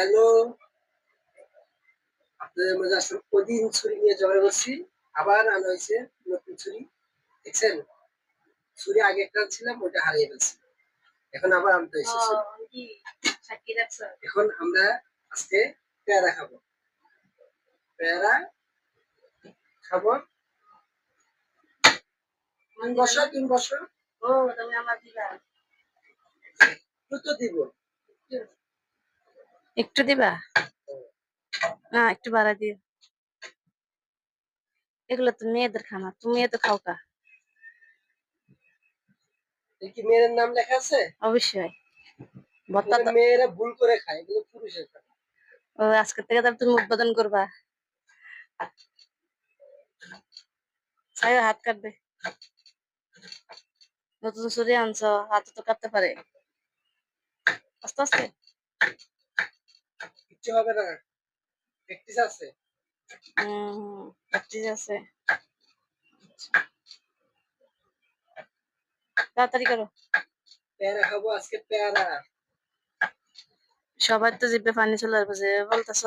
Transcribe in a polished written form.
Hello, আপনাদের মাঝে আসলে ওইদিন ছুরি নিয়ে ঝগড়া করছি, আবার আনা হয়েছে নতুন ছুরি। দেখছেন, ছুরি আগে একটা ছিলাম, ওটা হারিয়ে ফেলছি, এখন আবার আনতে হয়েছে ছুরি। এখন আমরা আজকে পেয়ারা খাবো, পেয়ারা খাবো। তুমি বসো, তুমি বসো। ও, তুমি আমার দিবা, একটু তো দিব। একটু দিবা না, একটু বাড়া দিও। এগুলো তো মেয়েদের খানা, তুমি এত খাও কা? এই কি মেয়ের নাম লেখা আছে? অবশ্যই। ভর্তা এগুলো তো মেয়েরা ভুল করে খায়, এগুলো পুরুষের খায়। ও, আজকে থেকে তাহলে তুমি উদ্বোধন করবা। চাই হাত কাটবে। নতুন ছুরি আনছো, হাতে তো কাটতে পারে। আস্তে আস্তে। কিচ্ছু হবে না, প্র্যাকটিস আছে। প্র্যাকটিস আছে। তাড়াতাড়ি করো। পেয়ারা খাবো আজকে, পেয়ারা। সবার তো জিভে পানি চলে আসবে যে বলতেছ।